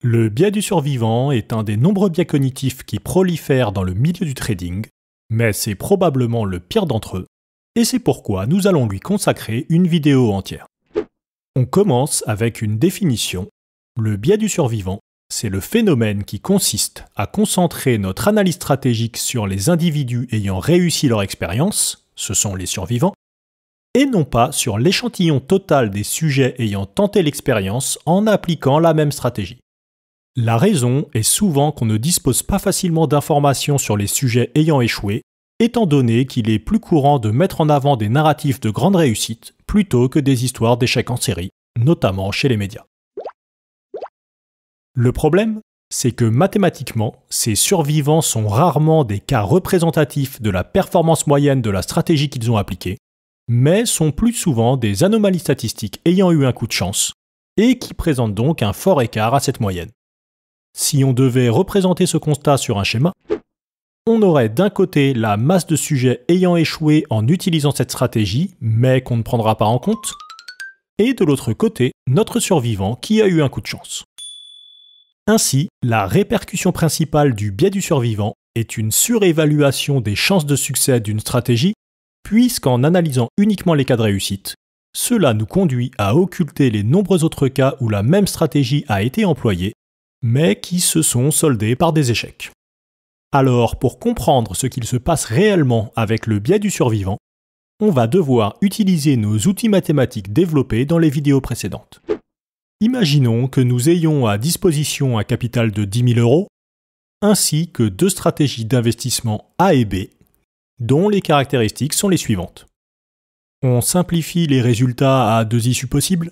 Le biais du survivant est un des nombreux biais cognitifs qui prolifèrent dans le milieu du trading, mais c'est probablement le pire d'entre eux, et c'est pourquoi nous allons lui consacrer une vidéo entière. On commence avec une définition. Le biais du survivant, c'est le phénomène qui consiste à concentrer notre analyse stratégique sur les individus ayant réussi leur expérience, ce sont les survivants, et non pas sur l'échantillon total des sujets ayant tenté l'expérience en appliquant la même stratégie. La raison est souvent qu'on ne dispose pas facilement d'informations sur les sujets ayant échoué, étant donné qu'il est plus courant de mettre en avant des narratifs de grande réussite plutôt que des histoires d'échecs en série, notamment chez les médias. Le problème, c'est que mathématiquement, ces survivants sont rarement des cas représentatifs de la performance moyenne de la stratégie qu'ils ont appliquée, mais sont plus souvent des anomalies statistiques ayant eu un coup de chance, et qui présentent donc un fort écart à cette moyenne. Si on devait représenter ce constat sur un schéma, on aurait d'un côté la masse de sujets ayant échoué en utilisant cette stratégie, mais qu'on ne prendra pas en compte, et de l'autre côté, notre survivant qui a eu un coup de chance. Ainsi, la répercussion principale du biais du survivant est une surévaluation des chances de succès d'une stratégie, puisqu'en analysant uniquement les cas de réussite, cela nous conduit à occulter les nombreux autres cas où la même stratégie a été employée, mais qui se sont soldés par des échecs. Alors, pour comprendre ce qu'il se passe réellement avec le biais du survivant, on va devoir utiliser nos outils mathématiques développés dans les vidéos précédentes. Imaginons que nous ayons à disposition un capital de 10 000 €, ainsi que deux stratégies d'investissement A et B, dont les caractéristiques sont les suivantes. On simplifie les résultats à deux issues possibles.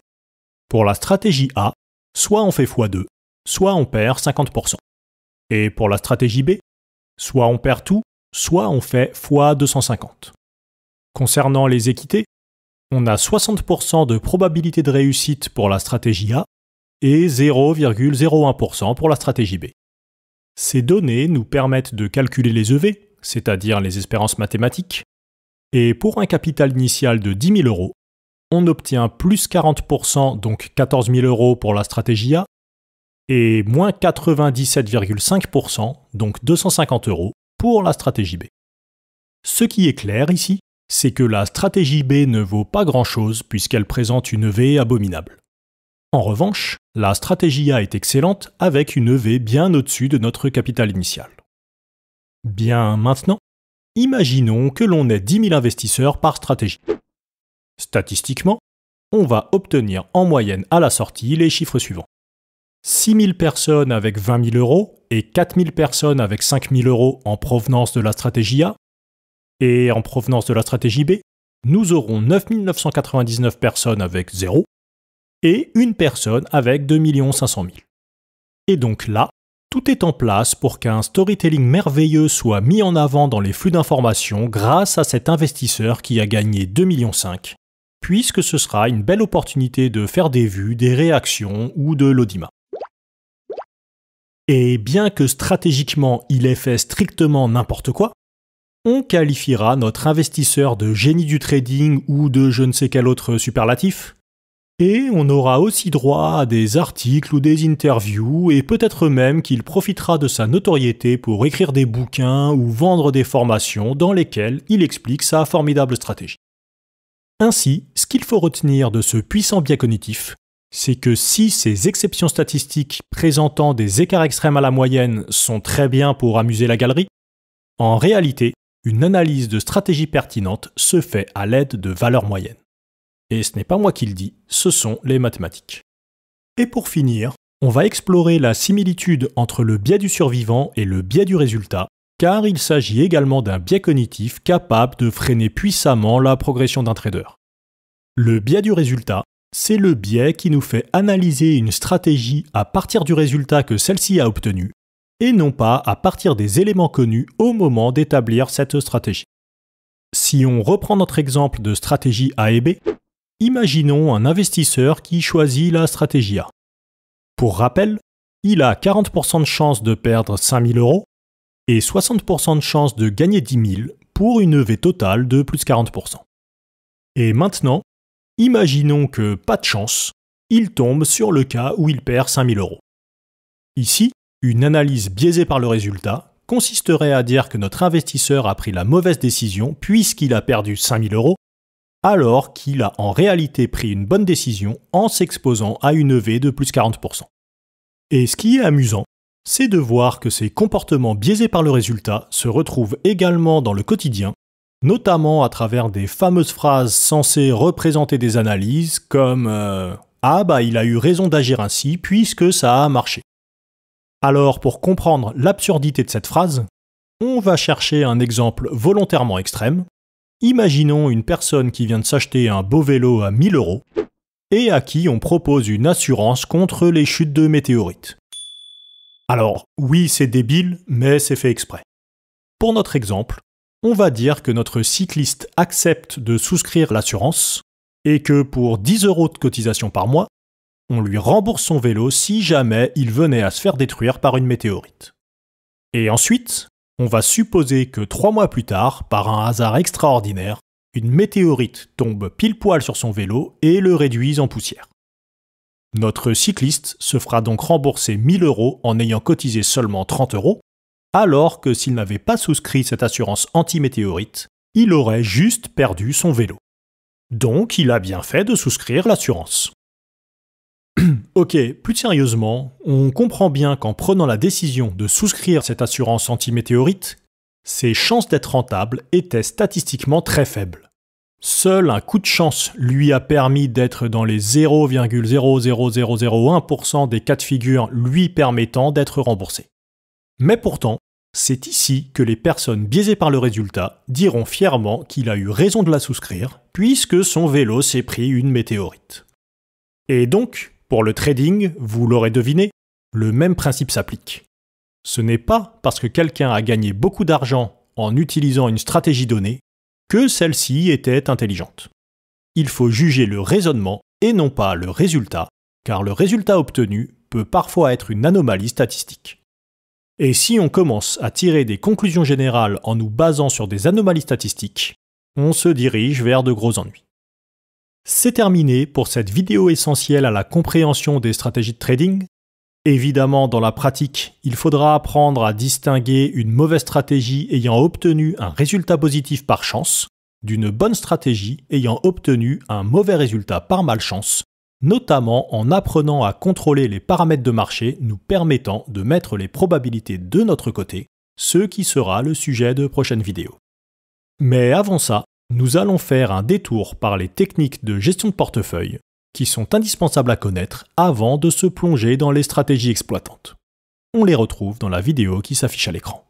Pour la stratégie A, soit on fait x2, soit on perd 50%. Et pour la stratégie B, soit on perd tout, soit on fait x 250. Concernant les équités, on a 60% de probabilité de réussite pour la stratégie A et 0,01% pour la stratégie B. Ces données nous permettent de calculer les EV, c'est-à-dire les espérances mathématiques, et pour un capital initial de 10 000 €, on obtient plus 40%, donc 14 000 € pour la stratégie A, et moins 97,5%, donc 250 € pour la stratégie B. Ce qui est clair ici, c'est que la stratégie B ne vaut pas grand-chose puisqu'elle présente une EV abominable. En revanche, la stratégie A est excellente avec une EV bien au-dessus de notre capital initial. Bien maintenant, imaginons que l'on ait 10 000 investisseurs par stratégie. Statistiquement, on va obtenir en moyenne à la sortie les chiffres suivants. 6 000 personnes avec 20 000 € et 4 000 personnes avec 5 000 € en provenance de la stratégie A. Et en provenance de la stratégie B, nous aurons 9 999 personnes avec 0 et une personne avec 2 500 000. Et donc là, tout est en place pour qu'un storytelling merveilleux soit mis en avant dans les flux d'informations grâce à cet investisseur qui a gagné 2,5 millions, puisque ce sera une belle opportunité de faire des vues, des réactions ou de l'audimat. Et bien que stratégiquement il ait fait strictement n'importe quoi, on qualifiera notre investisseur de génie du trading ou de je ne sais quel autre superlatif, et on aura aussi droit à des articles ou des interviews, et peut-être même qu'il profitera de sa notoriété pour écrire des bouquins ou vendre des formations dans lesquelles il explique sa formidable stratégie. Ainsi, ce qu'il faut retenir de ce puissant biais cognitif, c'est que si ces exceptions statistiques présentant des écarts extrêmes à la moyenne sont très bien pour amuser la galerie, en réalité, une analyse de stratégie pertinente se fait à l'aide de valeurs moyennes. Et ce n'est pas moi qui le dis, ce sont les mathématiques. Et pour finir, on va explorer la similitude entre le biais du survivant et le biais du résultat, car il s'agit également d'un biais cognitif capable de freiner puissamment la progression d'un trader. Le biais du résultat, c'est le biais qui nous fait analyser une stratégie à partir du résultat que celle-ci a obtenu, et non pas à partir des éléments connus au moment d'établir cette stratégie. Si on reprend notre exemple de stratégie A et B, imaginons un investisseur qui choisit la stratégie A. Pour rappel, il a 40% de chance de perdre 5 000 € et 60% de chance de gagner 10 000 pour une EV totale de plus 40%. Et maintenant, imaginons que, pas de chance, il tombe sur le cas où il perd 5 000 €. Ici, une analyse biaisée par le résultat consisterait à dire que notre investisseur a pris la mauvaise décision puisqu'il a perdu 5 000 €, alors qu'il a en réalité pris une bonne décision en s'exposant à une EV de plus 40%. Et ce qui est amusant, c'est de voir que ces comportements biaisés par le résultat se retrouvent également dans le quotidien, notamment à travers des fameuses phrases censées représenter des analyses comme Ah bah il a eu raison d'agir ainsi puisque ça a marché. Alors pour comprendre l'absurdité de cette phrase, on va chercher un exemple volontairement extrême. Imaginons une personne qui vient de s'acheter un beau vélo à 1 000 € et à qui on propose une assurance contre les chutes de météorites. Alors oui, c'est débile, mais c'est fait exprès. Pour notre exemple, on va dire que notre cycliste accepte de souscrire l'assurance et que pour 10 € de cotisation par mois, on lui rembourse son vélo si jamais il venait à se faire détruire par une météorite. Et ensuite, on va supposer que 3 mois plus tard, par un hasard extraordinaire, une météorite tombe pile poil sur son vélo et le réduise en poussière. Notre cycliste se fera donc rembourser 1 000 € en ayant cotisé seulement 30 €, alors que s'il n'avait pas souscrit cette assurance anti-météorite, il aurait juste perdu son vélo. Donc il a bien fait de souscrire l'assurance. Ok, plus sérieusement, on comprend bien qu'en prenant la décision de souscrire cette assurance anti-météorite, ses chances d'être rentable étaient statistiquement très faibles. Seul un coup de chance lui a permis d'être dans les 0,00001% des cas de figure lui permettant d'être remboursé. Mais pourtant, c'est ici que les personnes biaisées par le résultat diront fièrement qu'il a eu raison de la souscrire, puisque son vélo s'est pris une météorite. Et donc, pour le trading, vous l'aurez deviné, le même principe s'applique. Ce n'est pas parce que quelqu'un a gagné beaucoup d'argent en utilisant une stratégie donnée que celle-ci était intelligente. Il faut juger le raisonnement et non pas le résultat, car le résultat obtenu peut parfois être une anomalie statistique. Et si on commence à tirer des conclusions générales en nous basant sur des anomalies statistiques, on se dirige vers de gros ennuis. C'est terminé pour cette vidéo essentielle à la compréhension des stratégies de trading. Évidemment, dans la pratique, il faudra apprendre à distinguer une mauvaise stratégie ayant obtenu un résultat positif par chance d'une bonne stratégie ayant obtenu un mauvais résultat par malchance, notamment en apprenant à contrôler les paramètres de marché nous permettant de mettre les probabilités de notre côté, ce qui sera le sujet de prochaines vidéos. Mais avant ça, nous allons faire un détour par les techniques de gestion de portefeuille qui sont indispensables à connaître avant de se plonger dans les stratégies exploitantes. On les retrouve dans la vidéo qui s'affiche à l'écran.